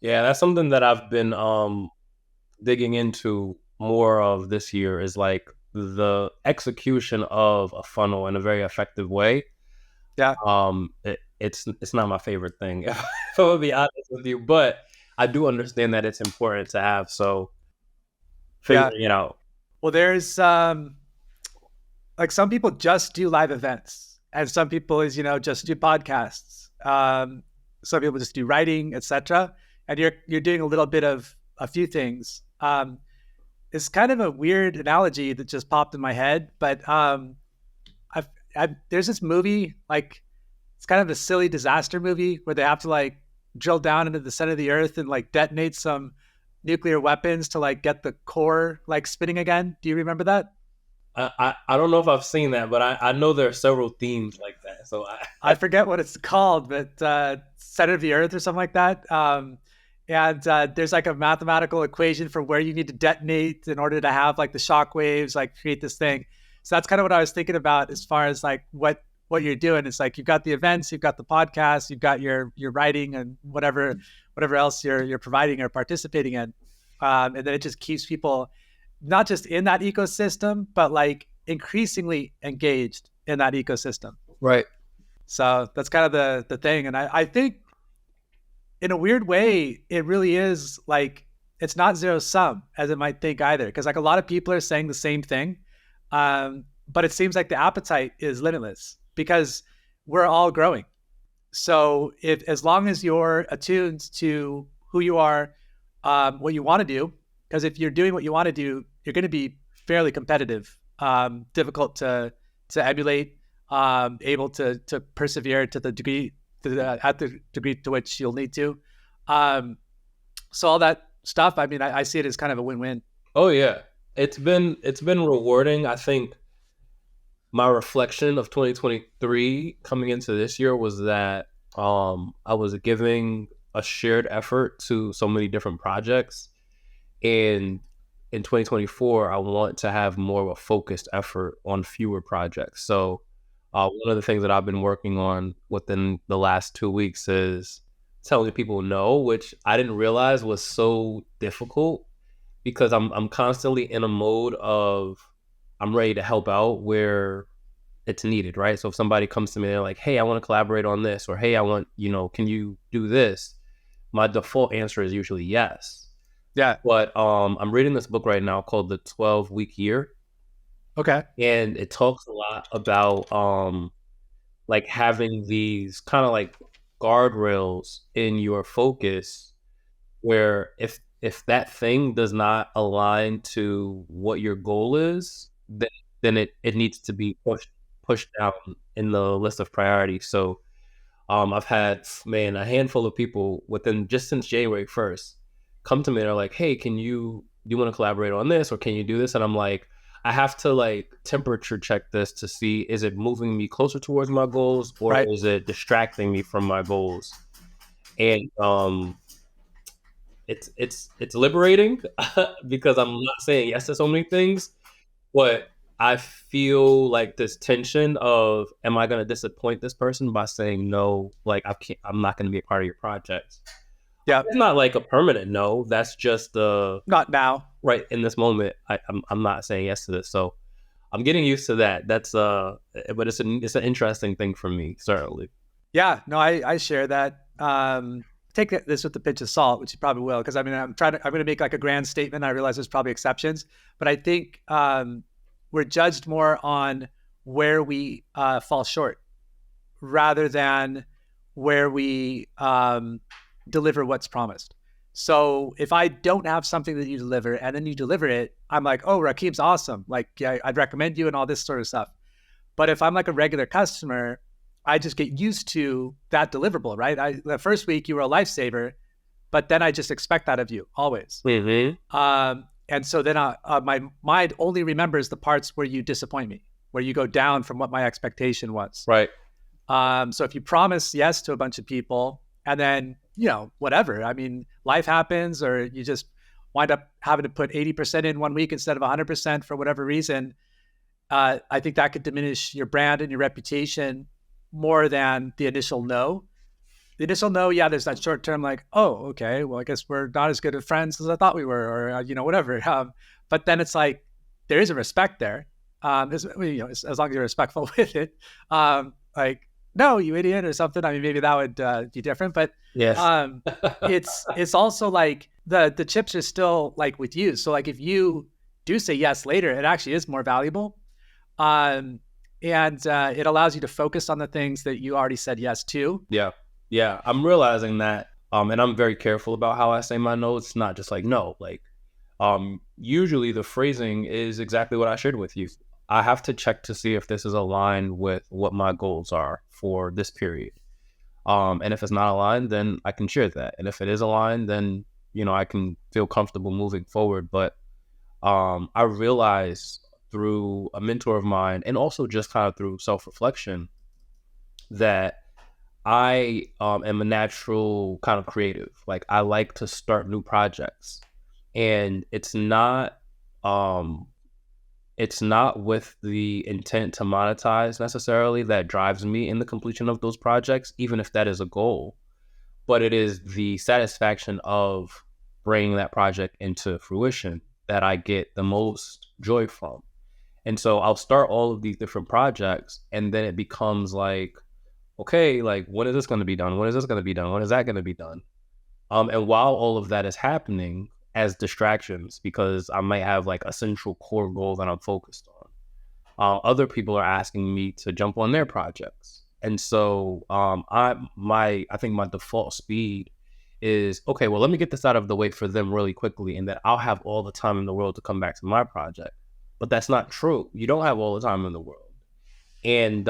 Yeah, that's something that I've been digging into more of this year is like the execution of a funnel in a very effective way. Yeah, It's not my favorite thing, if I'm gonna be honest with you, but I do understand that it's important to have. So yeah. figuring it out. Well, there's like some people just do live events, and some people is just do podcasts. Some people just do writing, etc. And you're doing a little bit of a few things. It's kind of a weird analogy that just popped in my head, but there's this movie, like it's kind of a silly disaster movie where they have to like drill down into the center of the earth and like detonate some nuclear weapons to like get the core like spinning again. Do you remember that? I don't know if I've seen that, but I know there are several themes like that. So I forget what it's called, but center of the earth or something like that. And there's like a mathematical equation for where you need to detonate in order to have like the shock waves, like create this thing. So that's kind of what I was thinking about as far as like what you're doing. It's like you've got the events, you've got the podcast, you've got your writing and whatever else you're providing or participating in, and then it just keeps people not just in that ecosystem, but like increasingly engaged in that ecosystem. right. So that's kind of the thing. And I think in a weird way, it really is like it's not zero sum as it might think either. Because like a lot of people are saying the same thing. But it seems like the appetite is limitless because we're all growing. So if as long as you're attuned to who you are, what you want to do, because if you're doing what you want to do, you're going to be fairly competitive, difficult to emulate, able to persevere to the degree at the degree to which you'll need to. Um, so all that stuff, I mean, I see it as kind of a win-win. Oh yeah, it's been rewarding. I think my reflection of 2023 coming into this year was that I was giving a shared effort to so many different projects, and in 2024 I want to have more of a focused effort on fewer projects. So one of the things that I've been working on within the last 2 weeks is telling people no, which I didn't realize was so difficult because I'm constantly in a mode of I'm ready to help out where it's needed, right? So if somebody comes to me, they're like, "Hey, I want to collaborate on this," or "Hey, I want, can you do this?" My default answer is usually yes. Yeah. But I'm reading this book right now called The 12-Week Year, Okay. and it talks a lot about like having these kind of like guardrails in your focus where if that thing does not align to what your goal is, then it needs to be pushed down in the list of priorities. So I've had a handful of people within just since January 1st come to me. They're like, "Hey, do you want to collaborate on this, or can you do this?" And I'm like, I have to like temperature check this to see, is it moving me closer towards my goals, or Right. is it distracting me from my goals? And it's liberating because I'm not saying yes to so many things, but I feel like this tension of, am I going to disappoint this person by saying no? Like I'm not going to be a part of your project. Yeah. It's not like a permanent no. That's just Not now. right in this moment. I'm not saying yes to this. So I'm getting used to that. That's but it's an interesting thing for me, certainly. Yeah. No, I share that. Take this with a pinch of salt, which you probably will, because I mean, I'm going to make like a grand statement. I realize there's probably exceptions, but I think we're judged more on where we fall short rather than where we deliver what's promised. So if I don't have something that you deliver and then you deliver it, I'm like, oh, Rahkim's awesome. Like, yeah, I'd recommend you and all this sort of stuff. But if I'm like a regular customer, I just get used to that deliverable, right? The first week you were a lifesaver, but then I just expect that of you always. Mm-hmm. And so then my mind only remembers the parts where you disappoint me, where you go down from what my expectation was. Right. So if you promise yes to a bunch of people and then, whatever, I mean, life happens or you just wind up having to put 80% in 1 week instead of 100% for whatever reason, I think that could diminish your brand and your reputation more than the initial no. the initial no, yeah, there's that short term like, oh, okay, well, I guess we're not as good of friends as I thought we were, or whatever. But then it's like there is a respect there, as long as you're respectful with it. Like, no, you idiot, or something. I mean, maybe that would be different, but Yes. um, it's also like the chips are still like with you. So like if you do say yes later, it actually is more valuable. Um, and it allows you to focus on the things that you already said yes to. Yeah. Yeah. I'm realizing that. And I'm very careful about how I say my no. It's not just like no. Like, usually the phrasing is exactly what I shared with you. I have to check to see if this is aligned with what my goals are for this period. And if it's not aligned, then I can share that. And if it is aligned, then I can feel comfortable moving forward. But I realized through a mentor of mine, and also just kind of through self-reflection, that I am a natural kind of creative. Like, I like to start new projects, and um, it's not with the intent to monetize necessarily that drives me in the completion of those projects, even if that is a goal. But it is the satisfaction of bringing that project into fruition that I get the most joy from. And so I'll start all of these different projects, and then it becomes like, okay, like, when is this going to be done? When is this going to be done? When is that going to be done? And while all of that is happening as distractions, because I might have like a central core goal that I'm focused on, other people are asking me to jump on their projects. And so I think my default speed is, okay, well, let me get this out of the way for them really quickly, and then I'll have all the time in the world to come back to my project. But that's not true. You don't have all the time in the world. And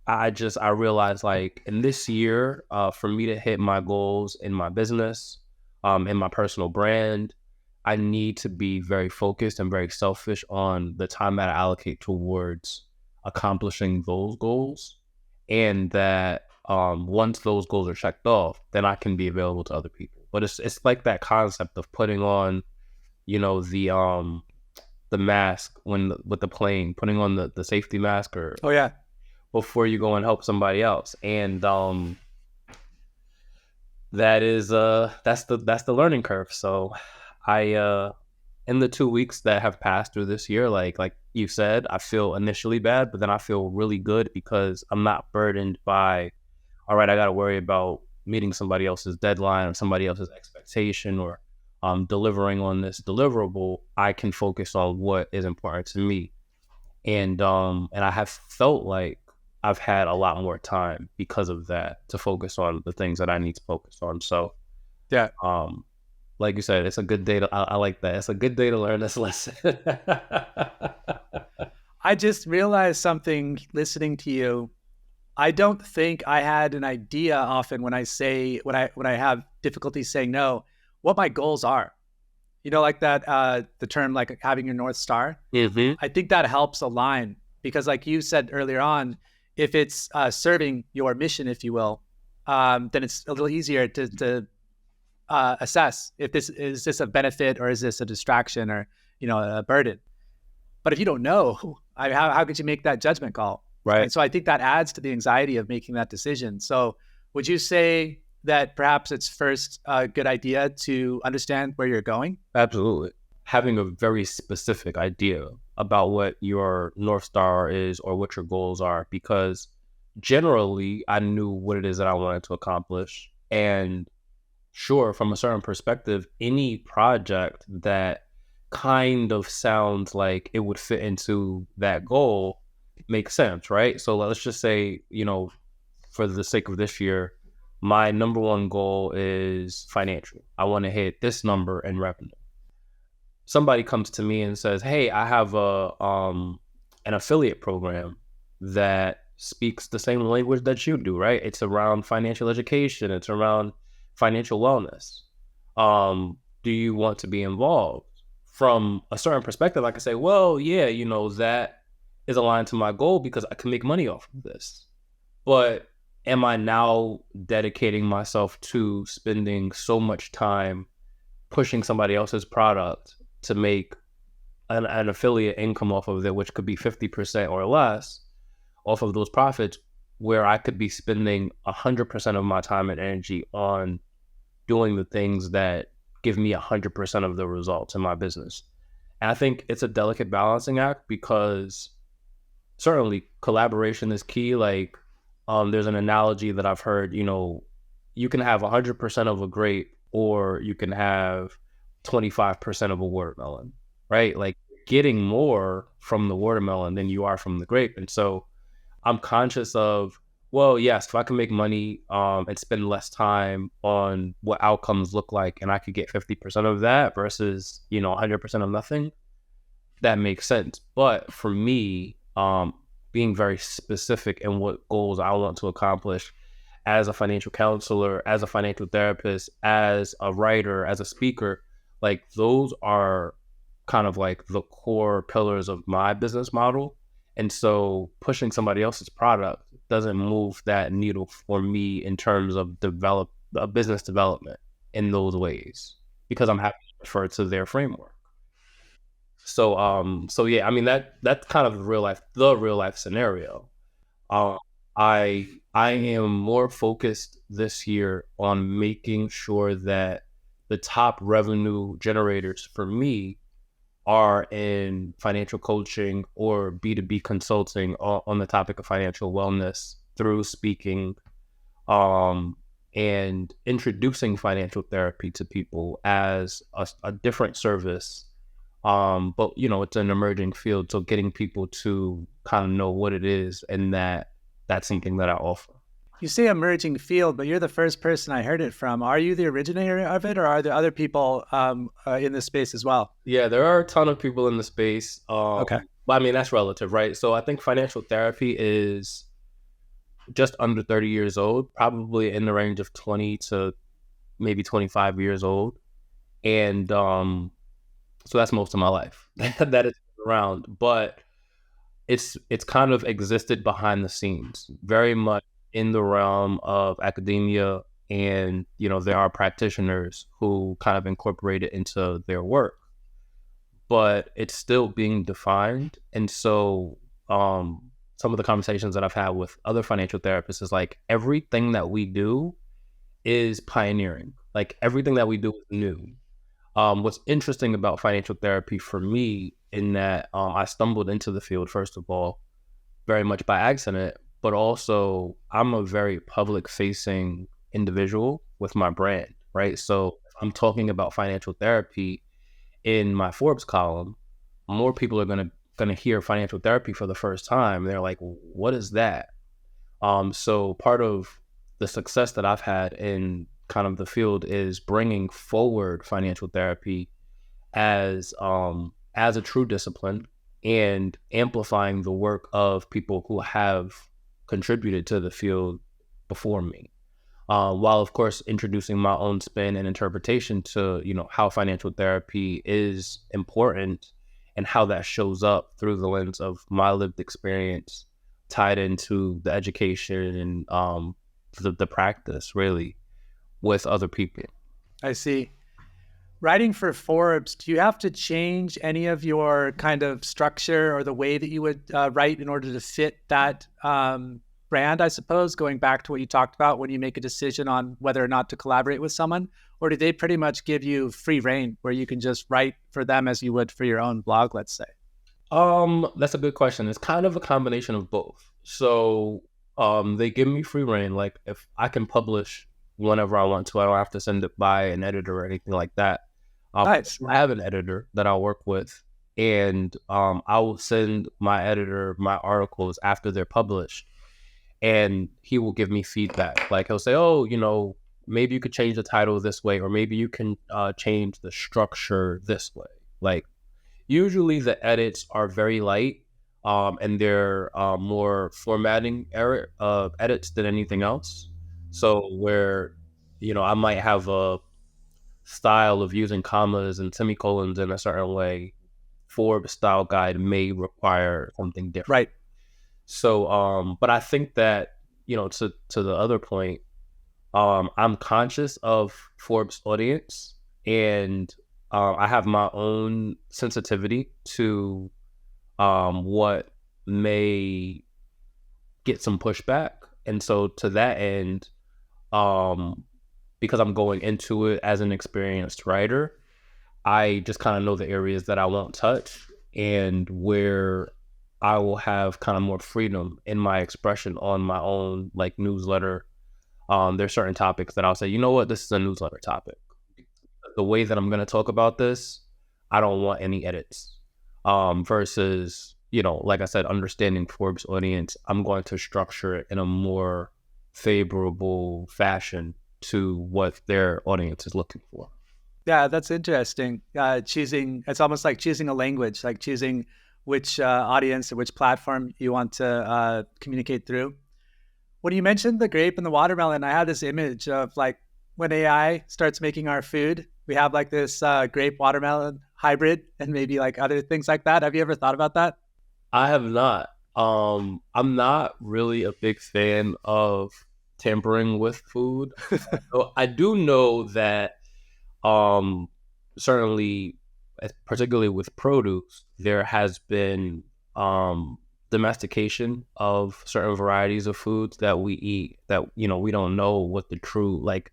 I realized, like, in this year, for me to hit my goals in my business, in my personal brand, I need to be very focused and very selfish on the time that I allocate towards accomplishing those goals. And that once those goals are checked off, then I can be available to other people. But it's like that concept of putting on, the mask with the plane, putting on the safety mask, or Oh yeah, before you go and help somebody else. And that's the learning curve. So I in the 2 weeks that have passed through this year, like you said, I feel initially bad, but then I feel really good because I'm not burdened by, all right, I got to worry about meeting somebody else's deadline or somebody else's expectation, or delivering on this deliverable. I can focus on what is important to me. And I have felt like I've had a lot more time because of that to focus on the things that I need to focus on. So, yeah. um, like you said, it's a good day I like that. It's a good day to learn this lesson. I just realized something listening to you. I don't think I had an idea often when I have difficulty saying no, what my goals are. Like that the term like having your North Star. Mm-hmm. I think that helps align because, like you said earlier on, if it's serving your mission, if you will, then it's a little easier to assess if this a benefit or is this a distraction or a burden. But if you don't know, how could you make that judgment call? Right. And so I think that adds to the anxiety of making that decision. So would you say that perhaps it's first a good idea to understand where you're going? Absolutely. Having a very specific idea about what your North Star is or what your goals are, because generally I knew what it is that I wanted to accomplish. And sure, from a certain perspective, any project that kind of sounds like it would fit into that goal makes sense, right? So let's just say, for the sake of this year, my number one goal is financial. I want to hit this number in revenue. Somebody comes to me and says, "Hey, I have an affiliate program that speaks the same language that you do, right? It's around financial education. It's around financial wellness. Do you want to be involved?" From a certain perspective, I can say, well, yeah, that is aligned to my goal because I can make money off of this. But am I now dedicating myself to spending so much time pushing somebody else's product to make an affiliate income off of it, which could be 50% or less off of those profits, where I could be spending 100% of my time and energy on doing the things that give me 100% of the results in my business. And I think it's a delicate balancing act because certainly collaboration is key. Like, there's an analogy that I've heard, you can have 100% of a grape or you can have 25% of a watermelon, right? Like, getting more from the watermelon than you are from the grape. And so I'm conscious of, well, yes, if I can make money and spend less time on what outcomes look like, and I could get 50% of that versus 100% of nothing, that makes sense. But for me, being very specific in what goals I want to accomplish as a financial counselor, as a financial therapist, as a writer, as a speaker, like those are kind of like the core pillars of my business model. And so pushing somebody else's product doesn't move that needle for me in terms of business development in those ways because I'm happy to refer to their framework. So yeah, I mean that's kind of the real life scenario. Uh, I am more focused this year on making sure that the top revenue generators for me are in financial coaching or B2B consulting on the topic of financial wellness through speaking, and introducing financial therapy to people as a different service. But it's an emerging field, so getting people to kind of know what it is and that's something that I offer. You say emerging field, but you're the first person I heard it from. Are you the originator of it, or are there other people in this space as well? Yeah, there are a ton of people in the space. Okay. But I mean, that's relative, right? So I think financial therapy is just under 30 years old, probably in the range of 20 to maybe 25 years old. And so that's most of my life that it's around. But it's kind of existed behind the scenes, very much in the realm of academia, and there are practitioners who kind of incorporate it into their work, but it's still being defined. And so some of the conversations that I've had with other financial therapists is like everything that we do is pioneering, like everything that we do is new. What's interesting about financial therapy for me in that I stumbled into the field, first of all, very much by accident, but also I'm a very public facing individual with my brand, right? So if I'm talking about financial therapy in my Forbes column, more people are gonna hear financial therapy for the first time. They're like, what is that? So part of the success that I've had in kind of the field is bringing forward financial therapy as a true discipline and amplifying the work of people who have contributed to the field before me, while of course introducing my own spin and interpretation to how financial therapy is important and how that shows up through the lens of my lived experience tied into the education and the practice really with other people. I see. Writing for Forbes, do you have to change any of your kind of structure or the way that you would write in order to fit that brand, I suppose, going back to what you talked about when you make a decision on whether or not to collaborate with someone? Or do they pretty much give you free reign where you can just write for them as you would for your own blog, let's say? That's a good question. It's kind of a combination of both. So they give me free reign. Like if I can publish whenever I want to, I don't have to send it by an editor or anything like that. Nice. I have an editor that I work with, and I will send my editor my articles after they're published, and he will give me feedback. Like he'll say, "Oh, maybe you could change the title this way, or maybe you can change the structure this way." Like usually the edits are very light, and they're more formatting error edits than anything else. So where I might have a style of using commas and semicolons in a certain way, Forbes style guide may require something different. Right. So, but I think that, to the other point, I'm conscious of Forbes audience, and I have my own sensitivity to what may get some pushback. And so to that end, um, because I'm going into it as an experienced writer, I just kind of know the areas that I won't touch and where I will have kind of more freedom in my expression on my own like newsletter. There's certain topics that I'll say, you know what, this is a newsletter topic. The way that I'm going to talk about this, I don't want any edits. Versus, like I said, understanding Forbes audience, I'm going to structure it in a more favorable fashion to what their audience is looking for. Yeah, that's interesting. Choosing, it's almost like choosing a language, like choosing which audience or which platform you want to communicate through. When you mentioned the grape and the watermelon, I had this image of like when AI starts making our food, we have like this grape watermelon hybrid and maybe like other things like that. Have you ever thought about that? I have not. I'm not really a big fan of tampering with food. So I do know that um, certainly, particularly with produce, there has been domestication of certain varieties of foods that we eat that we don't know what the true like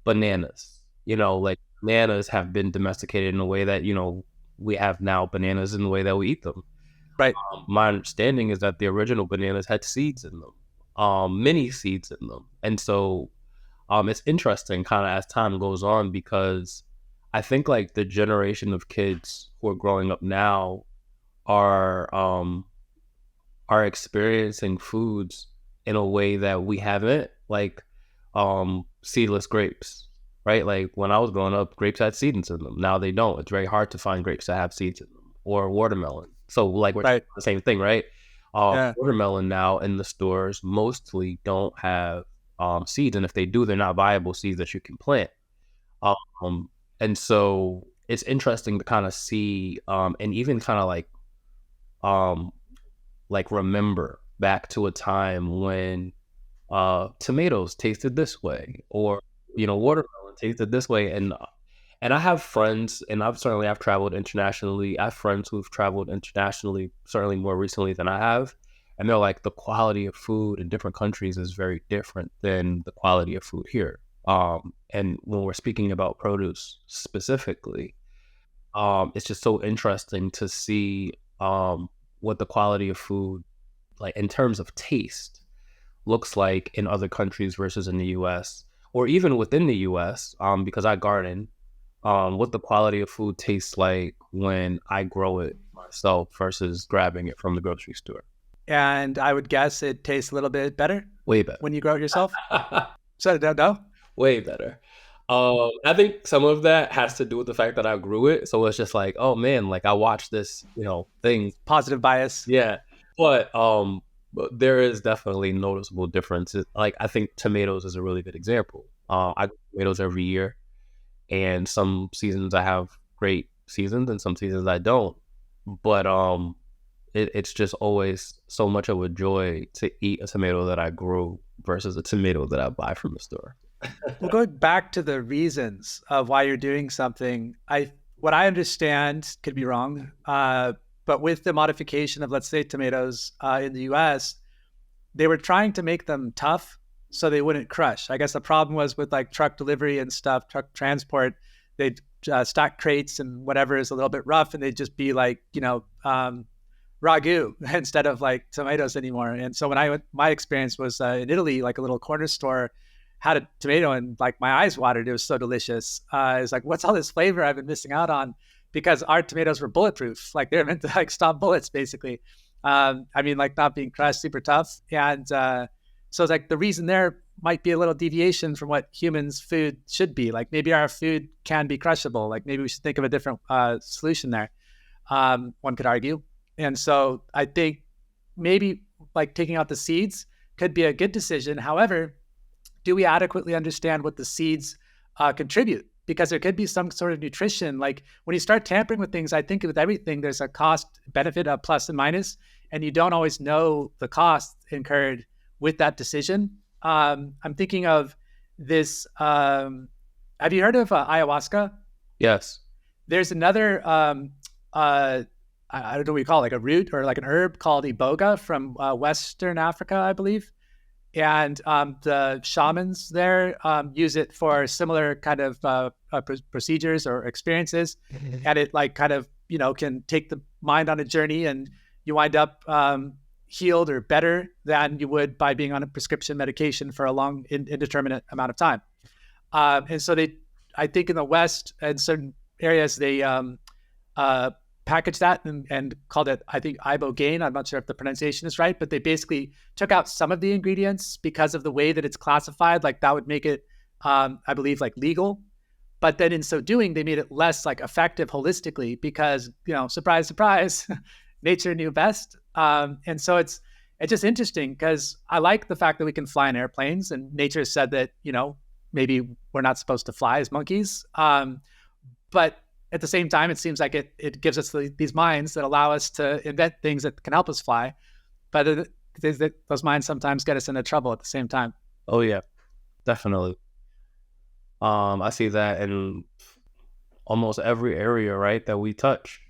bananas. Like bananas have been domesticated in a way that we have now bananas in the way that we eat them. Right. My understanding is that the original bananas had seeds in them, many seeds in them, and so it's interesting kind of as time goes on because I think like the generation of kids who are growing up now are experiencing foods in a way that we haven't, like seedless grapes, right? Like when I was growing up, grapes had seeds in them. Now they don't. It's very hard to find grapes that have seeds in them, or watermelon. So like we're Right. the same thing, right? Yeah. Watermelon now in the stores mostly don't have seeds, and if they do, they're not viable seeds that you can plant. Um, and so it's interesting to kind of see, and even kind of um, like remember back to a time when tomatoes tasted this way, or watermelon tasted this way, and I have friends, and I've traveled internationally. I have friends who've traveled internationally, certainly more recently than I have. And they're like, the quality of food in different countries is very different than the quality of food here. And when we're speaking about produce specifically, it's just so interesting to see what the quality of food, like in terms of taste, looks like in other countries versus in the US, or even within the US, because I garden, what the quality of food tastes like when I grow it myself versus grabbing it from the grocery store. And I would guess it tastes a little bit better Way better. when you grow it yourself. So don't know. Way better. I think some of that has to do with the fact that I grew it. So it's just like, oh man, like I watched this, thing. Positive bias. Yeah. But there is definitely noticeable differences. Like I think tomatoes is a really good example. I grow tomatoes every year, and some seasons I have great seasons and some seasons I don't. But it's just always so much of a joy to eat a tomato that I grew versus a tomato that I buy from the store. Well, going back to the reasons of why you're doing something, what I understand could be wrong, but with the modification of, let's say, tomatoes in the U.S., they were trying to make them tough so they wouldn't crush. I guess the problem was with like truck delivery and stuff, truck transport, they'd stack crates and whatever is a little bit rough, and they'd just be like, ragu instead of like tomatoes anymore. And so when I went, my experience was in Italy, like a little corner store had a tomato and like my eyes watered. It was so delicious. I was like, what's all this flavor I've been missing out on? Because our tomatoes were bulletproof. Like they're meant to like stop bullets basically. I mean, like not being crushed, super tough. And so it's like the reason there might be a little deviation from what humans' food should be. Like maybe our food can be crushable. Like maybe we should think of a different solution there. One could argue. And so I think maybe like taking out the seeds could be a good decision. However, do we adequately understand what the seeds contribute? Because there could be some sort of nutrition. Like when you start tampering with things, I think with everything, there's a cost benefit, a plus and minus, and you don't always know the cost incurred with that decision. I'm thinking of this. Have you heard of ayahuasca? Yes. There's another, I don't know what you call it, like a root or like an herb called Iboga from Western Africa, I believe. and the shamans there use it for similar kind of procedures or experiences, and it like kind of can take the mind on a journey, and you wind up healed or better than you would by being on a prescription medication for a long indeterminate amount of time. And so I think in the West and certain areas, they uh, packaged that and called it, I think, ibogaine. I'm not sure if the pronunciation is right, but they basically took out some of the ingredients because of the way that it's classified. Like that would make it, I believe, like legal. But then in so doing, they made it less like effective holistically because, surprise, surprise, nature knew best. And so it's just interesting because I like the fact that we can fly in airplanes, and nature said that, maybe we're not supposed to fly as monkeys. But at the same time, it seems like it gives us these minds that allow us to invent things that can help us fly. But those minds sometimes get us into trouble at the same time. Oh yeah, definitely. I see that in almost every area, right, that we touch.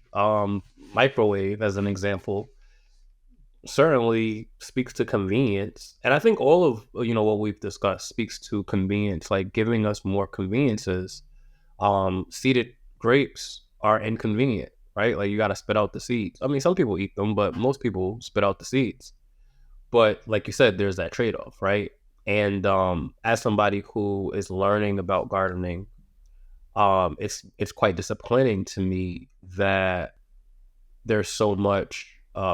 Microwave, as an example, certainly speaks to convenience, and I think all of what we've discussed speaks to convenience, like giving us more conveniences. Seeded grapes are inconvenient, right? Like you got to spit out the seeds. I mean, some people eat them, but most people spit out the seeds. But like you said, there's that trade-off, right? And as somebody who is learning about gardening, it's quite disappointing to me that there's so much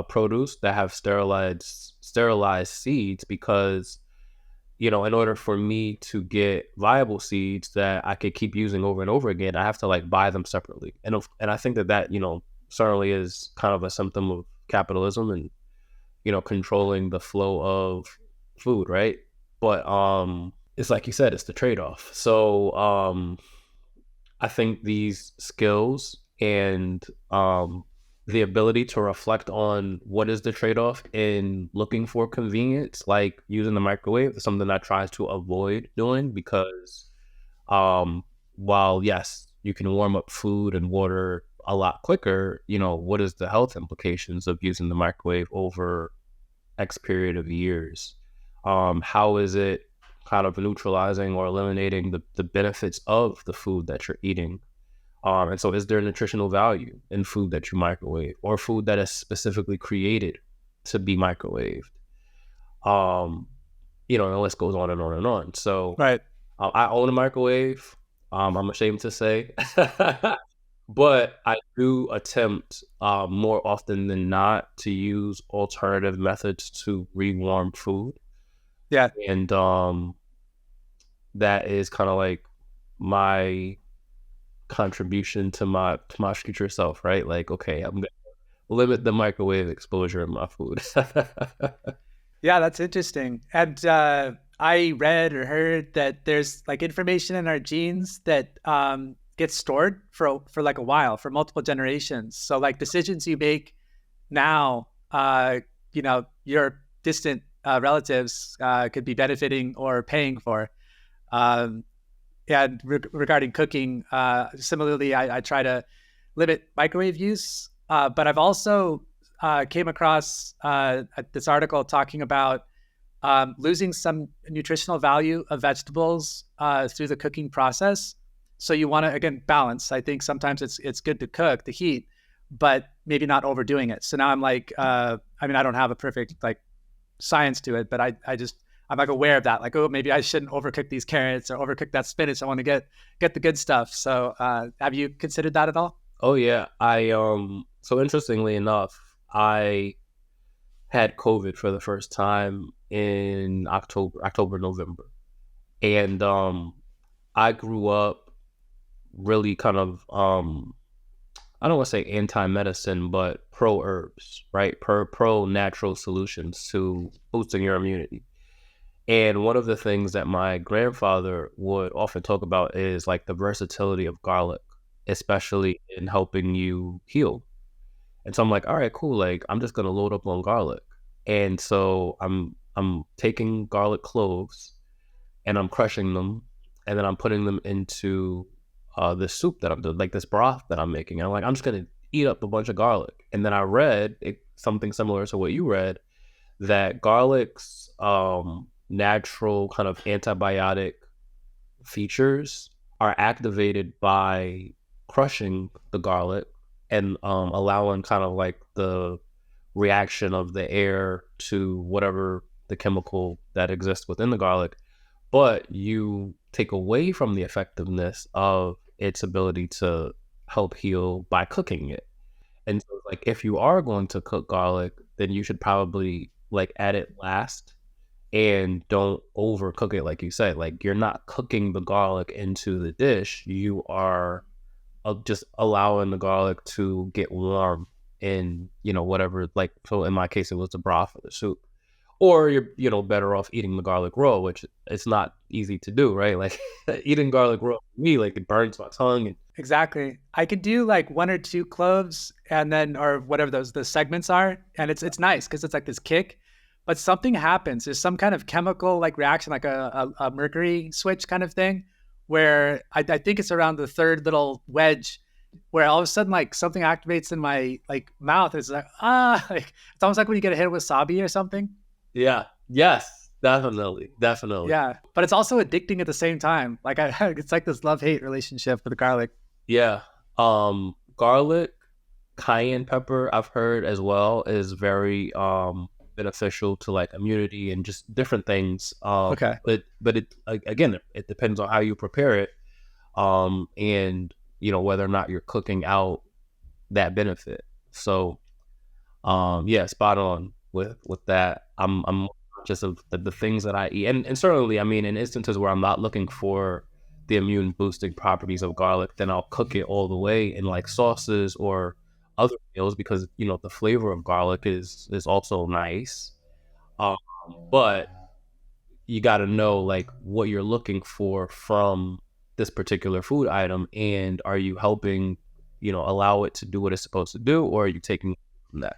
produce that have sterilized seeds, because in order for me to get viable seeds that I could keep using over and over again, I have to like buy them separately. And I think that certainly is kind of a symptom of capitalism and controlling the flow of food, right? But it's like you said, it's the trade-off. So I think these skills and the ability to reflect on what is the trade-off in looking for convenience, like using the microwave, is something I try to avoid doing, because while yes, you can warm up food and water a lot quicker, what is the health implications of using the microwave over X period of years? How is it kind of neutralizing or eliminating the benefits of the food that you're eating? And so is there nutritional value in food that you microwave, or food that is specifically created to be microwaved? And the list goes on and on and on. So Right. I own a microwave. I'm ashamed to say, but I do attempt more often than not to use alternative methods to rewarm food. Yeah. And that is kind of like my contribution to my future self, right? Like, okay, I'm gonna limit the microwave exposure in my food. Yeah, that's interesting. And I read or heard that there's like information in our genes that gets stored for like a while, for multiple generations. So like decisions you make now, your distant relatives could be benefiting or paying for. Um, and regarding cooking, similarly, I try to limit microwave use. But I've also came across this article talking about losing some nutritional value of vegetables through the cooking process. So you want to, again, balance. I think sometimes it's good to cook the heat, but maybe not overdoing it. So now I'm like, I don't have a perfect like science to it, but I'm like aware of that. Like, oh, maybe I shouldn't overcook these carrots or overcook that spinach. I want to get the good stuff. So have you considered that at all? Oh yeah, so interestingly enough, I had COVID for the first time in November, and I grew up really kind of I don't want to say anti-medicine, but pro herbs, right? Pro natural solutions to boosting your immunity. And one of the things that my grandfather would often talk about is like the versatility of garlic, especially in helping you heal. And so I'm like, all right, cool. Like I'm just gonna load up on garlic. And so I'm taking garlic cloves and I'm crushing them, and then I'm putting them into this soup that I'm doing, like this broth that I'm making. And I'm like, I'm just gonna eat up a bunch of garlic. And then I read something similar to what you read, that garlic's natural kind of antibiotic features are activated by crushing the garlic and allowing kind of like the reaction of the air to whatever the chemical that exists within the garlic, but you take away from the effectiveness of its ability to help heal by cooking it. And so, like, if you are going to cook garlic, then you should probably like add it last and don't overcook it, like you said. Like, you're not cooking the garlic into the dish. You are just allowing the garlic to get warm in, whatever. Like, so in my case, it was the broth or the soup. Or you're, better off eating the garlic raw, which it's not easy to do, right? Like eating garlic raw for me, like it burns my tongue. And Exactly. I could do like 1 or 2 cloves and then, or whatever the segments are. And it's nice because it's like this kick, but something happens. There's some kind of chemical like reaction, like a mercury switch kind of thing, where I think it's around the third little wedge where all of a sudden like something activates in my like mouth. It's like, like, it's almost like when you get a hit of wasabi or something. yeah, yes, definitely, definitely. Yeah. But it's also addicting at the same time. Like it's like this love-hate relationship with garlic. Yeah. Garlic, cayenne pepper, I've heard as well, is very beneficial to like immunity and just different things. Okay. But it again, it depends on how you prepare it. And whether or not you're cooking out that benefit. So yeah, spot on with that. I'm conscious of the things that I eat, and certainly, I mean, in instances where I'm not looking for the immune boosting properties of garlic, then I'll cook it all the way in like sauces or other meals because the flavor of garlic is also nice. Um, but you got to know like what you're looking for from this particular food item, and are you helping allow it to do what it's supposed to do, or are you taking from that?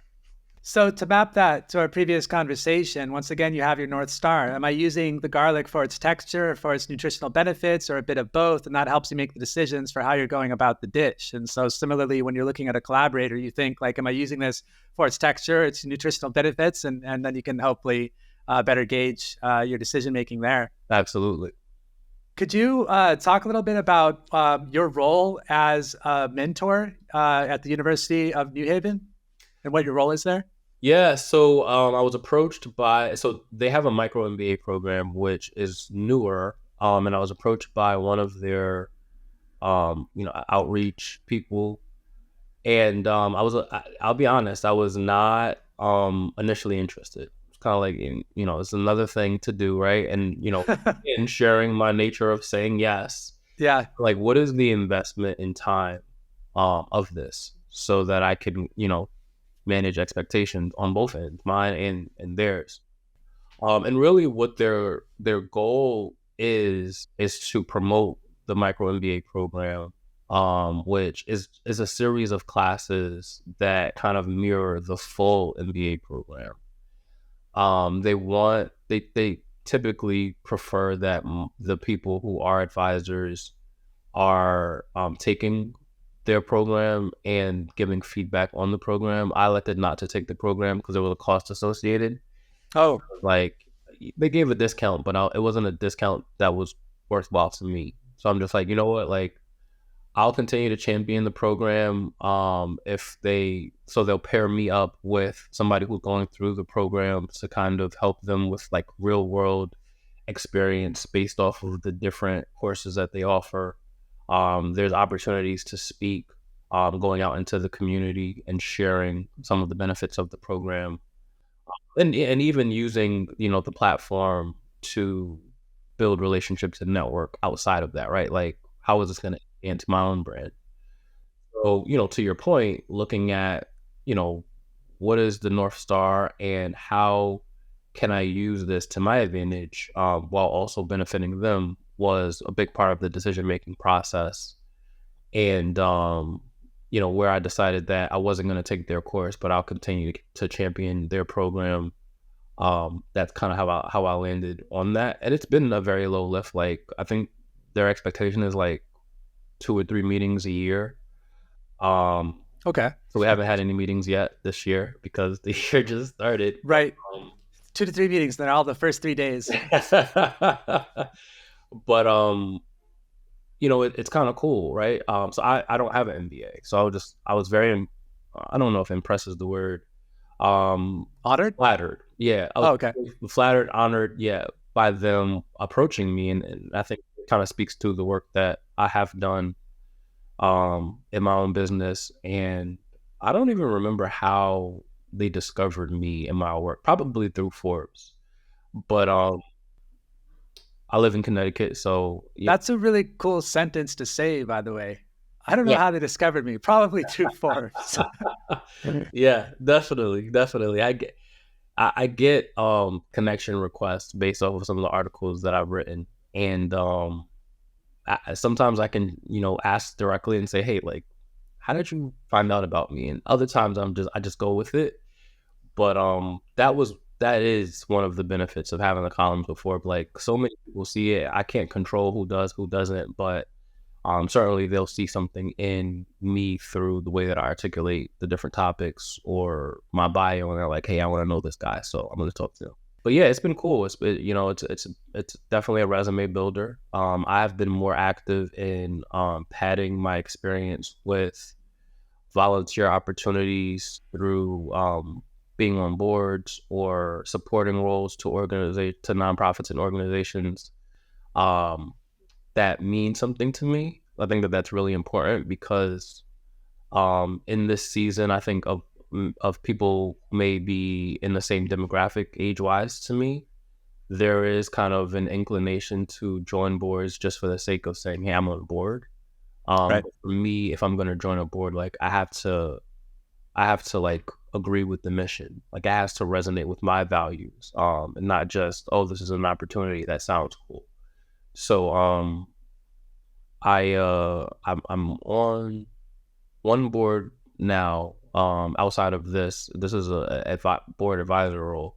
So to map that to our previous conversation, once again, you have your North Star. Am I using the garlic for its texture, for its nutritional benefits, or a bit of both? And that helps you make the decisions for how you're going about the dish. And so similarly, when you're looking at a collaborator, you think like, am I using this for its texture, its nutritional benefits? And then you can hopefully better gauge your decision-making there. Absolutely. Could you talk a little bit about your role as a mentor at the University of New Haven and what your role is there? Yeah, so I was approached so they have a micro MBA program which is newer, and I was approached by one of their outreach people, and I'll be honest, I was not initially interested. It's kind of like it's another thing to do, right? And in sharing my nature of saying yes, Yeah. like what is the investment in time of this so that I can manage expectations on both ends, mine and theirs. And really, what their goal is to promote the micro MBA program, which is a series of classes that kind of mirror the full MBA program. They typically prefer that the people who are advisors are taking their program and giving feedback on the program. I elected not to take the program because there was a cost associated. Oh, Like they gave a discount, but it wasn't a discount that was worthwhile to me. So I'm just like, you know what, like I'll continue to champion the program. If they'll pair me up with somebody who's going through the program to kind of help them with like real world experience based off of the different courses that they offer. There's opportunities to speak, going out into the community and sharing some of the benefits of the program, and even using the platform to build relationships and network outside of that, right? Like, how is this going to enhance my own brand? So, to your point, looking at what is the North Star and how can I use this to my advantage, while also benefiting them, was a big part of the decision making process. And where I decided that I wasn't going to take their course, but I'll continue to champion their program. That's kind of how I landed on that, and it's been a very low lift. Like I think their expectation is like 2 or 3 meetings a year. okay. So we haven't had any meetings yet this year because the year just started. Right. 2 to 3 meetings. They're all the first 3 days. But it's kind of cool, right? So I don't have an MBA, so I was very, I don't know if impressed is the word. Honored? Flattered, yeah, I was Oh, okay. flattered, honored, yeah, by them approaching me, and I think it kind of speaks to the work that I have done in my own business. And I don't even remember how they discovered me and my work, probably through Forbes. But I live in Connecticut, so yeah. That's a really cool sentence to say, by the way. I don't know Yeah. how they discovered me. Probably through Forbes. Yeah, definitely, definitely. I get connection requests based off of some of the articles that I've written, and sometimes I can ask directly and say, hey, like, how did you find out about me? And other times I just go with it. But that is one of the benefits of having the columns before. Like, so many people see it. I can't control who does, who doesn't, but certainly they'll see something in me through the way that I articulate the different topics or my bio, and they're like, hey, I want to know this guy, so I'm going to talk to him. But yeah, it's been cool. It's definitely a resume builder. I've been more active in padding my experience with volunteer opportunities through being on boards or supporting roles to nonprofits and organizations um, that mean something to me. I think that that's really important because in this season, I think of people maybe in the same demographic age wise to me, there is kind of an inclination to join boards just for the sake of saying, hey, I'm on board. Right. But for me, if I'm going to join a board, like I have to like agree with the mission. Like, it has to resonate with my values, and not just, oh, this is an opportunity that sounds cool. So I'm on one board now. Outside of this, this is a board advisor role.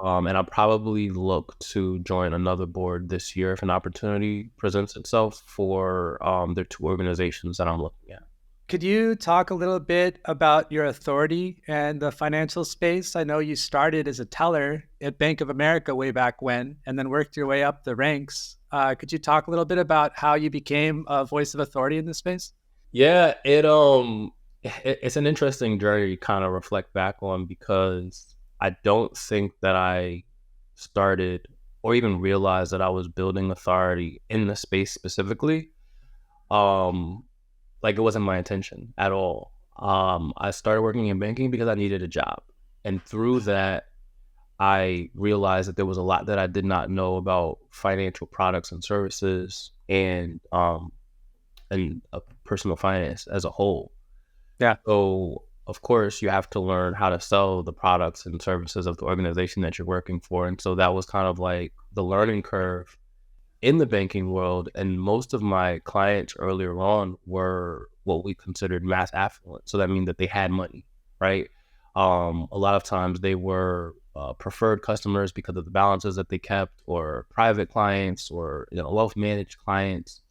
And I'll probably look to join another board this year if an opportunity presents itself for the two organizations that I'm looking at. Could you talk a little bit about your authority and the financial space? I know you started as a teller at Bank of America way back when, and then worked your way up the ranks. Could you talk a little bit about how you became a voice of authority in this space? Yeah, it's an interesting journey to kind of reflect back on, because I don't think that I started or even realized that I was building authority in the space specifically. Um, like, it wasn't my intention at all. I started working in banking because I needed a job, and through that, I realized that there was a lot that I did not know about financial products and services, and personal finance as a whole. Yeah. So, of course, you have to learn how to sell the products and services of the organization that you're working for. And so that was kind of like the learning curve in the banking world. And most of my clients earlier on were what we considered mass affluent. So that means that they had money, right? A lot of times they were preferred customers because of the balances that they kept, or private clients, or wealth managed clients.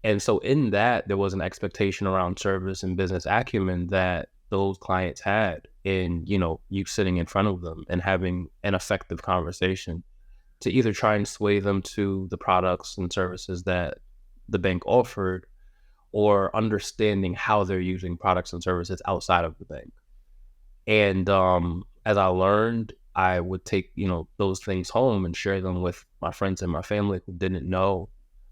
And so in that, there was an expectation around service and business acumen that those clients had in, you sitting in front of them and having an effective conversation to either try and sway them to the products and services that the bank offered, or understanding how they're using products and services outside of the bank. And as I learned, I would take, those things home and share them with my friends and my family who didn't know,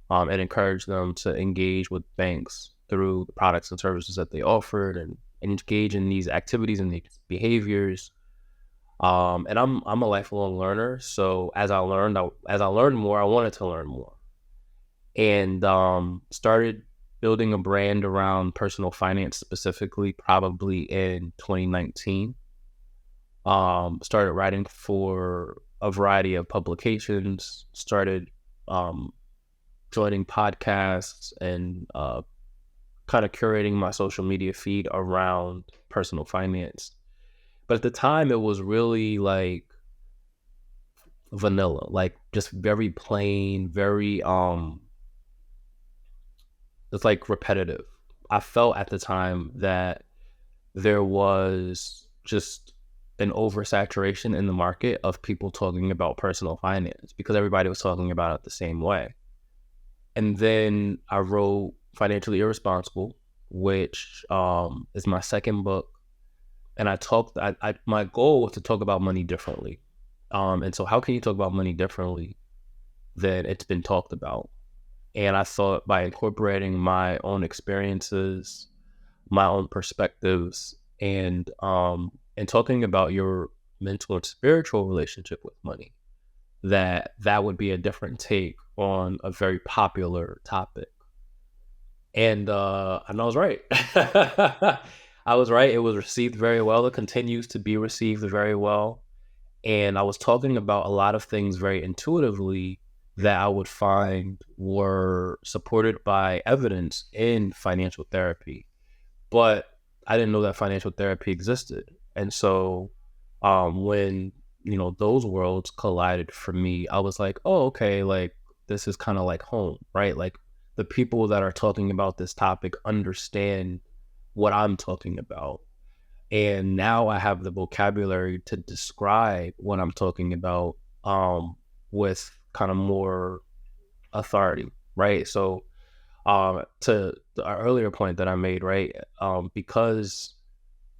and encourage them to engage with banks through the products and services that they offered, and engage in these activities and these behaviors. And I'm a lifelong learner, so as I learned more, I wanted to learn more, and started building a brand around personal finance specifically, probably in 2019. Started writing for a variety of publications, started joining podcasts, and kind of curating my social media feed around personal finance. But at the time, it was really like vanilla, like just very plain, very it's like repetitive. I felt at the time that there was just an oversaturation in the market of people talking about personal finance because everybody was talking about it the same way. And then I wrote Financially Irresponsible, which is my second book. And my goal was to talk about money differently. And so how can you talk about money differently than it's been talked about? And I thought by incorporating my own experiences, my own perspectives, and talking about your mental and spiritual relationship with money, that would be a different take on a very popular topic. And I was right. I was right. It was received very well. It continues to be received very well. And I was talking about a lot of things very intuitively that I would find were supported by evidence in financial therapy. But I didn't know that financial therapy existed. And so when, those worlds collided for me, I was like, oh, okay, like this is kind of like home, right? Like the people that are talking about this topic understand what I'm talking about. And now I have the vocabulary to describe what I'm talking about with kind of more authority, right? So to the earlier point that I made, right? Because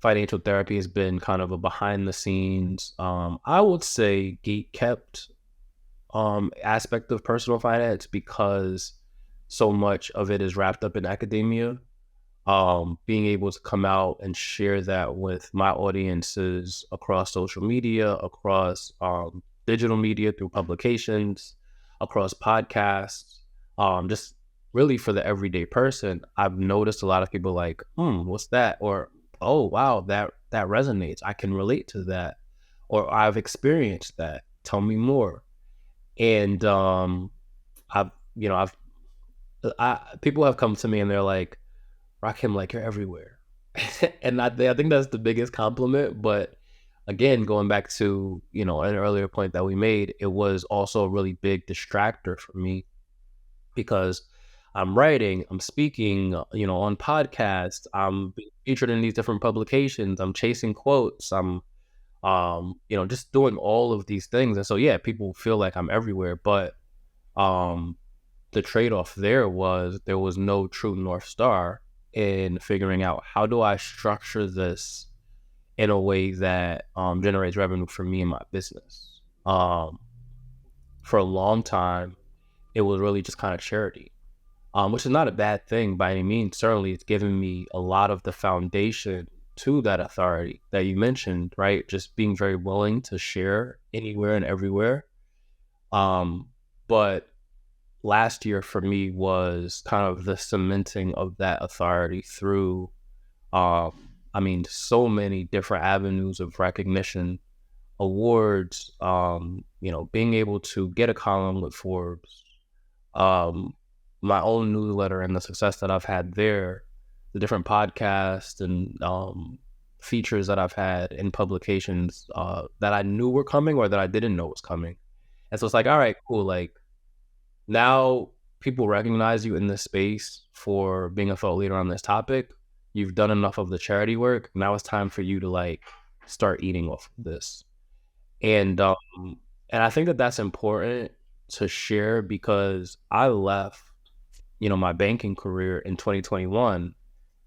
financial therapy has been kind of a behind the scenes, I would say gate kept aspect of personal finance because so much of it is wrapped up in academia. Being able to come out and share that with my audiences across social media, across digital media through publications, across podcasts, just really for the everyday person, I've noticed a lot of people like, what's that? Or, oh, wow, that resonates. I can relate to that. Or I've experienced that. Tell me more. And I've, you know, people have come to me and they're like, Rahkim, like you're everywhere. And I think that's the biggest compliment. But again, going back to, an earlier point that we made, it was also a really big distractor for me because I'm writing, I'm speaking, on podcasts, I'm being featured in these different publications, I'm chasing quotes, I'm, just doing all of these things. And so, yeah, people feel like I'm everywhere. But um, the trade-off there was no true North Star in figuring out how do I structure this in a way that generates revenue for me and my business. For a long time, it was really just kind of charity, which is not a bad thing by any means. Certainly, it's given me a lot of the foundation to that authority that you mentioned, right? Just being very willing to share anywhere and everywhere. But last year for me was kind of the cementing of that authority through, so many different avenues of recognition, awards, being able to get a column with Forbes, my own newsletter and the success that I've had there, the different podcasts and features that I've had in publications that I knew were coming or that I didn't know was coming. And so it's like, all right, cool. Like, now people recognize you in this space for being a thought leader on this topic. You've done enough of the charity work. Now it's time for you to like start eating off of this. And I think that that's important to share because I left, my banking career in 2021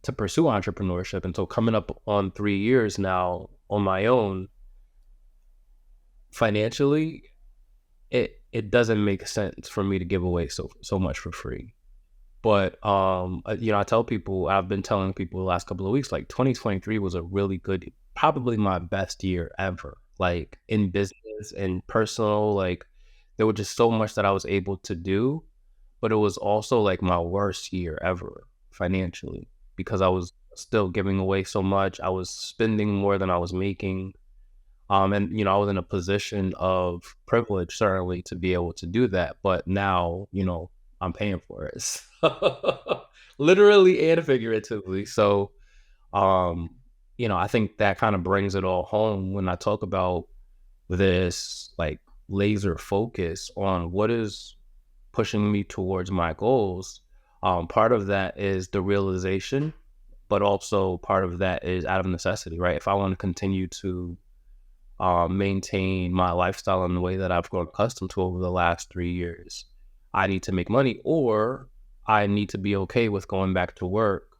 to pursue entrepreneurship. And so coming up on 3 years now on my own financially, it doesn't make sense for me to give away so much for free. But I tell people, I've been telling people the last couple of weeks, like 2023 was a really good, probably my best year ever. Like in business and personal, like there was just so much that I was able to do, but it was also like my worst year ever financially because I was still giving away so much. I was spending more than I was making. And, I was in a position of privilege, certainly, to be able to do that. But now, I'm paying for it. Literally and figuratively. So, I think that kind of brings it all home when I talk about this, like, laser focus on what is pushing me towards my goals. Part of that is the realization, but also part of that is out of necessity, right? If I want to continue to maintain my lifestyle in the way that I've grown accustomed to over the last 3 years. I need to make money, or I need to be okay with going back to work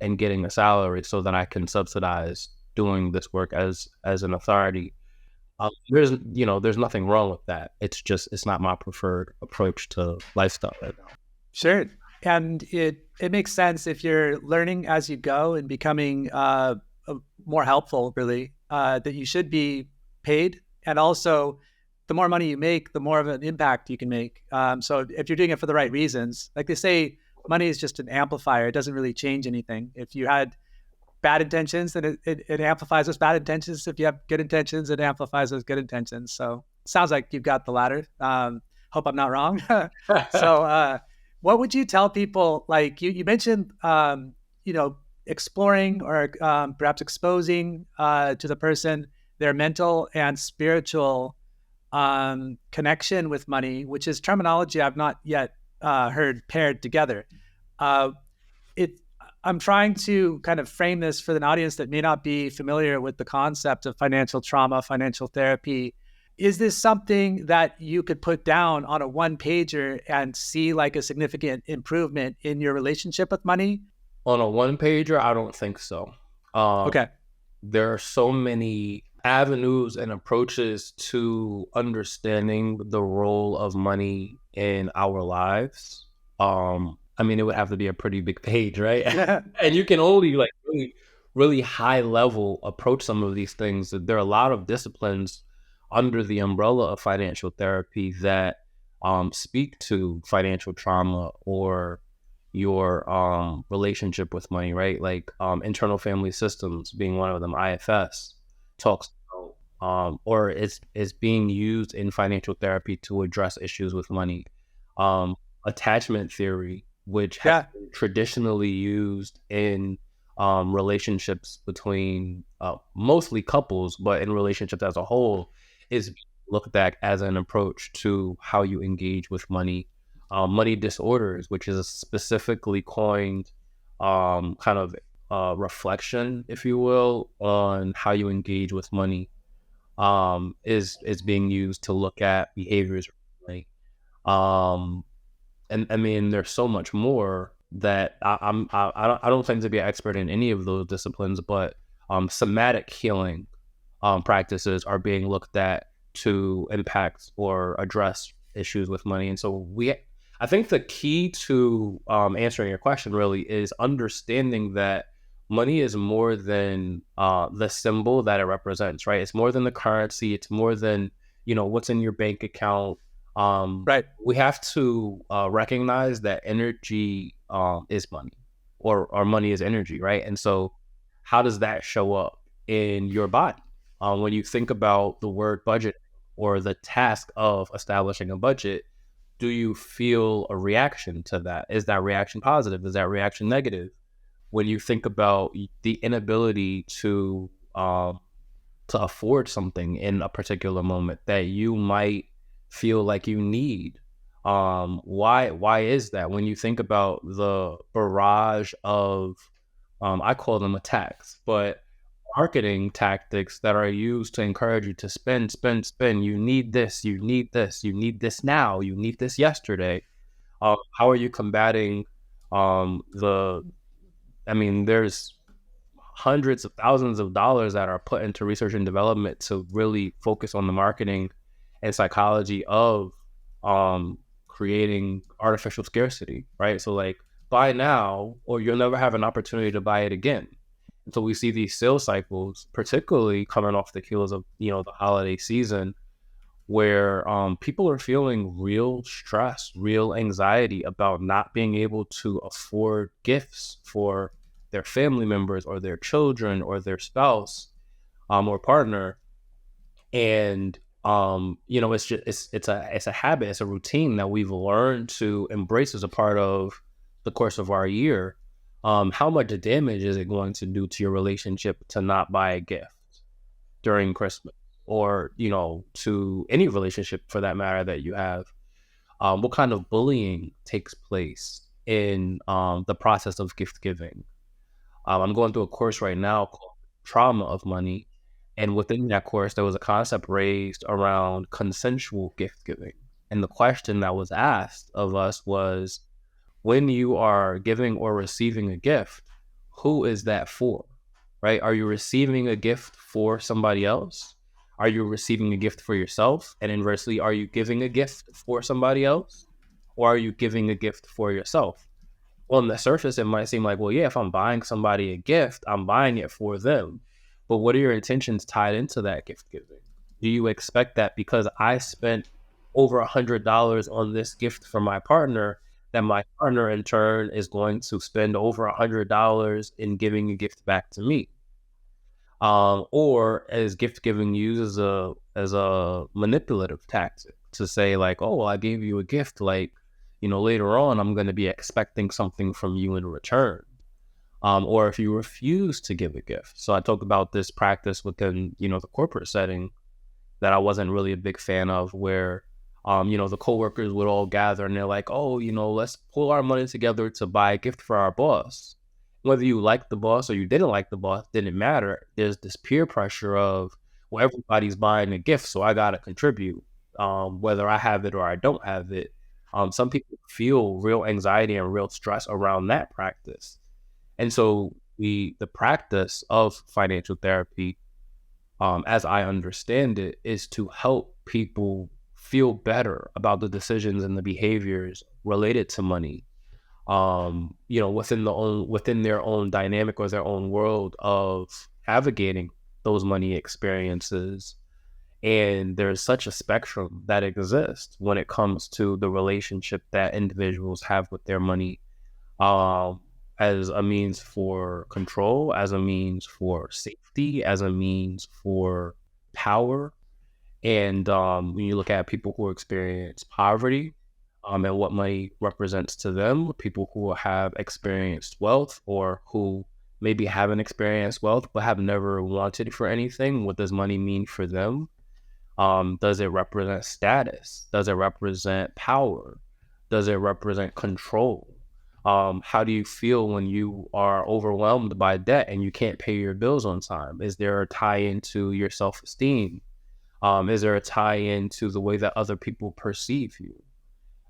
and getting a salary so that I can subsidize doing this work as an authority. There's nothing wrong with that. It's not my preferred approach to lifestyle right now. Sure. And it makes sense if you're learning as you go and becoming more helpful, really, that you should be paid. And also, the more money you make, the more of an impact you can make. So if you're doing it for the right reasons, like they say, money is just an amplifier. It doesn't really change anything. If you had bad intentions, then it amplifies those bad intentions. If you have good intentions, it amplifies those good intentions. So it sounds like you've got the latter. Hope I'm not wrong. So what would you tell people? Like you mentioned, exploring or perhaps exposing to the person their mental and spiritual connection with money, which is terminology I've not yet heard paired together. I'm trying to kind of frame this for an audience that may not be familiar with the concept of financial trauma, financial therapy. Is this something that you could put down on a one pager and see like a significant improvement in your relationship with money? On a one pager, I don't think so. Okay. There are so many avenues and approaches to understanding the role of money in our lives. It would have to be a pretty big page, right? And you can only like really, really high level approach some of these things. There are a lot of disciplines under the umbrella of financial therapy that speak to financial trauma or your relationship with money, right? Like internal family systems being one of them. IFS talks about, or is being used in financial therapy to address issues with money. Attachment theory, which has been traditionally used in relationships between mostly couples, but in relationships as a whole, is looked at as an approach to how you engage with money. Money disorders, which is a specifically coined kind of reflection, if you will, on how you engage with money, is being used to look at behaviors. And I mean, there's so much more that I don't claim to be an expert in any of those disciplines, but somatic healing practices are being looked at to impact or address issues with money. And so I think the key to answering your question really is understanding that money is more than the symbol that it represents, right? It's more than the currency. It's more than, what's in your bank account. Right. We have to recognize that energy is money, or money is energy, right? And so how does that show up in your body? When you think about the word budget or the task of establishing a budget, do you feel a reaction to that? Is that reaction positive? Is that reaction negative? When you think about the inability to afford something in a particular moment that you might feel like you need, why is that? When you think about the barrage of I call them attacks, but marketing tactics that are used to encourage you to spend. You need this, you need this, you need this now, you need this yesterday. How are you combating there's hundreds of thousands of dollars that are put into research and development to really focus on the marketing and psychology of creating artificial scarcity, right? So like, buy now or you'll never have an opportunity to buy it again. And so we see these sales cycles, particularly coming off the heels of, the holiday season, where people are feeling real stress, real anxiety about not being able to afford gifts for their family members or their children or their spouse or partner. And it's a habit, it's a routine that we've learned to embrace as a part of the course of our year. How much damage is it going to do to your relationship to not buy a gift during Christmas, or to any relationship for that matter that you have? What kind of bullying takes place in the process of gift giving? I'm going through a course right now called Trauma of Money, And within that course, there was a concept raised around consensual gift giving. And the question that was asked of us was, when you are giving or receiving a gift, who is that for? Right? Are you receiving a gift for somebody else? Are you receiving a gift for yourself? And inversely, are you giving a gift for somebody else? Or are you giving a gift for yourself? Well, on the surface, it might seem like, well, yeah, if I'm buying somebody a gift, I'm buying it for them. But what are your intentions tied into that gift giving? Do you expect that because I spent over $100 on this gift for my partner, that my partner in turn is going to spend over $100 in giving a gift back to me? Or is gift giving used as a manipulative tactic to say like, oh, well, I gave you a gift, like, later on I'm going to be expecting something from you in return. Or if you refuse to give a gift. So I talked about this practice within, the corporate setting that I wasn't really a big fan of, where, the coworkers would all gather and they're like, oh, let's pull our money together to buy a gift for our boss. Whether you liked the boss or you didn't like the boss didn't matter. There's this peer pressure of, well, everybody's buying a gift, so I got to contribute, whether I have it or I don't have it. Some people feel real anxiety and real stress around that practice. And so the practice of financial therapy, as I understand it, is to help people feel better about the decisions and the behaviors related to money, within their own dynamic or their own world of navigating those money experiences. And there's such a spectrum that exists when it comes to the relationship that individuals have with their money, um, as a means for control, as a means for safety, as a means for power. And when you look at people who experience poverty, and what money represents to them, people who have experienced wealth or who maybe haven't experienced wealth but have never wanted for anything, what does money mean for them? Does it represent status? Does it represent power? Does it represent control? How do you feel when you are overwhelmed by debt and you can't pay your bills on time? Is there a tie into your self-esteem? Is there a tie into the way that other people perceive you?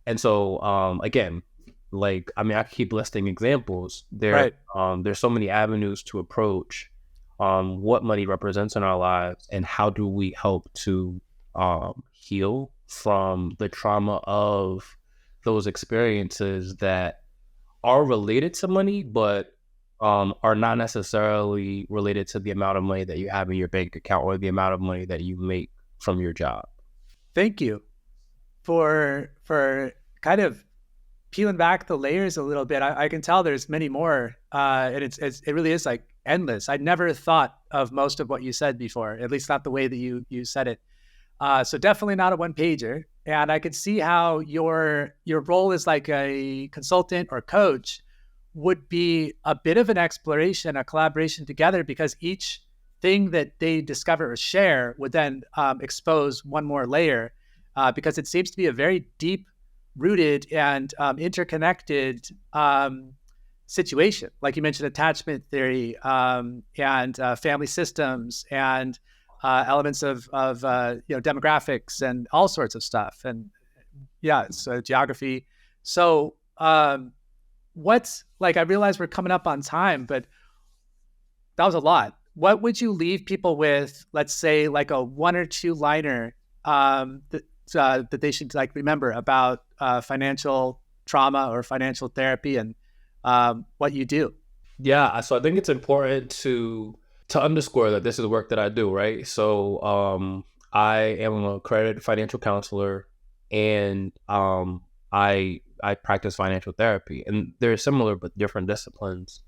And so, again, like, I mean, I keep listing examples. Right. There's so many avenues to approach what money represents in our lives, and how do we help to heal from the trauma of those experiences that are related to money, but are not necessarily related to the amount of money that you have in your bank account or the amount of money that you make from your job. Thank you for kind of peeling back the layers a little bit. I can tell there's many more, and it really is like endless. I never thought of most of what you said before, at least not the way that you said it. So definitely not a one pager. And I could see how your role as like a consultant or coach would be a bit of an exploration, a collaboration together, because each thing that they discover or share would then expose one more layer, because it seems to be a very deep rooted and interconnected situation. Like you mentioned, attachment theory, and family systems, and elements of demographics and all sorts of stuff. And yeah, so geography. So what's like, I realize we're coming up on time, but that was a lot. What would you leave people with, let's say like a one or two liner that they should like remember about financial trauma or financial therapy, and what you do? Yeah, so I think it's important to underscore that this is work that I do, right? So I am an accredited financial counselor, and I practice financial therapy, and they're similar but different disciplines.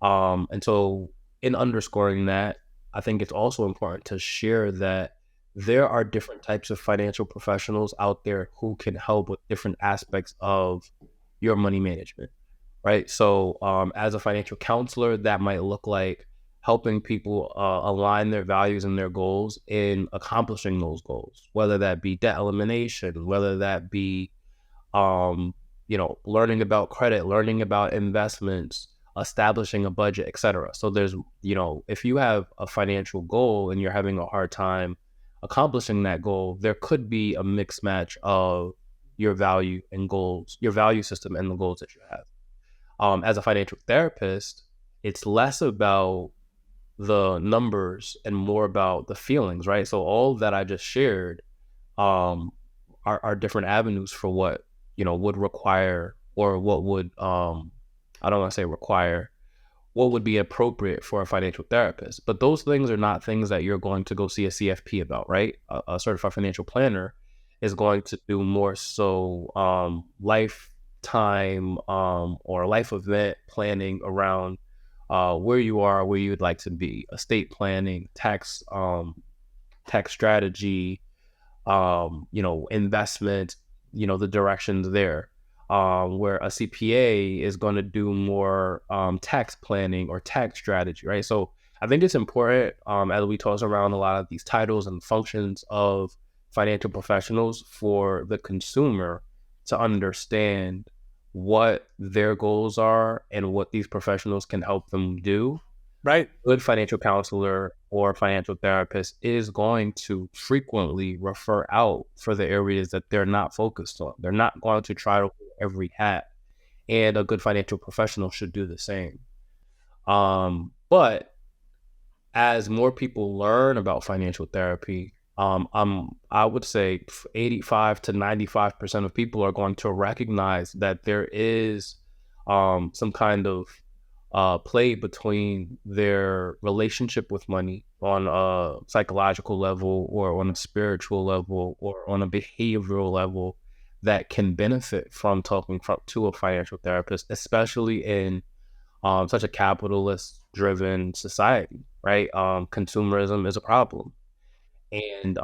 And so in underscoring that, I think it's also important to share that there are different types of financial professionals out there who can help with different aspects of your money management, right? So as a financial counselor, that might look like helping people align their values and their goals in accomplishing those goals, whether that be debt elimination, whether that be learning about credit, learning about investments, establishing a budget, etc. So there's, if you have a financial goal and you're having a hard time accomplishing that goal, there could be a mixed match of your value and goals, your value system and the goals that you have. As a financial therapist, it's less about the numbers and more about the feelings, right? So all that I just shared um, are different avenues for what would require, or what would I don't want to say require, what would be appropriate for a financial therapist. But those things are not things that you're going to go see a CFP about, right? A certified financial planner is going to do more so lifetime or life event planning around where you are, where you'd like to be, estate planning, tax strategy, investment, the directions there. Where a CPA is going to do more tax planning or tax strategy, right? So I think it's important, as we toss around a lot of these titles and functions of financial professionals, for the consumer to understand what their goals are and what these professionals can help them do. Right. Good financial counselor or financial therapist is going to frequently refer out for the areas that they're not focused on. They're not going to try to wear every hat, and a good financial professional should do the same. But as more people learn about financial therapy, I would say 85 to 95% of people are going to recognize that there is some kind of play between their relationship with money on a psychological level, or on a spiritual level, or on a behavioral level, that can benefit from talking to a financial therapist, especially in such a capitalist driven society, right? Consumerism is a problem, and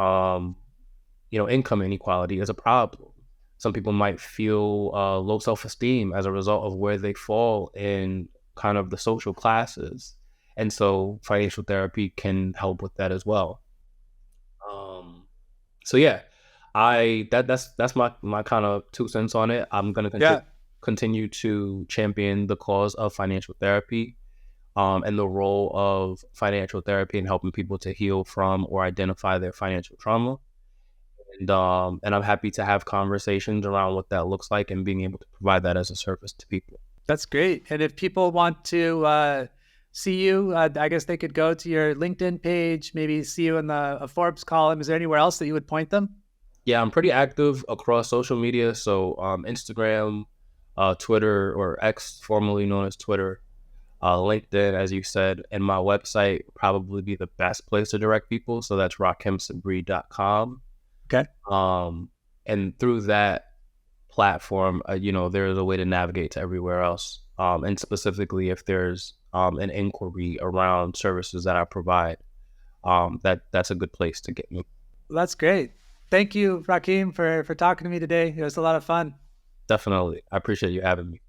income inequality is a problem. Some people might feel low self-esteem as a result of where they fall in kind of the social classes, and so financial therapy can help with that as well. So yeah, that's my kind of 2 cents on it. I'm gonna Yeah. continue to champion the cause of financial therapy, and the role of financial therapy in helping people to heal from or identify their financial trauma. And I'm happy to have conversations around what that looks like and being able to provide that as a service to people. That's great. And if people want to see you, I guess they could go to your LinkedIn page, maybe see you in a Forbes column. Is there anywhere else that you would point them? Yeah, I'm pretty active across social media. So Instagram, Twitter, or X, formerly known as Twitter, LinkedIn, as you said, and my website would probably be the best place to direct people. So that's rahkimsabree.com. Okay. And through that platform, there's a way to navigate to everywhere else. And specifically, if there's an inquiry around services that I provide, that's a good place to get me. Well, that's great. Thank you, Rahkim, for talking to me today. It was a lot of fun. Definitely. I appreciate you having me.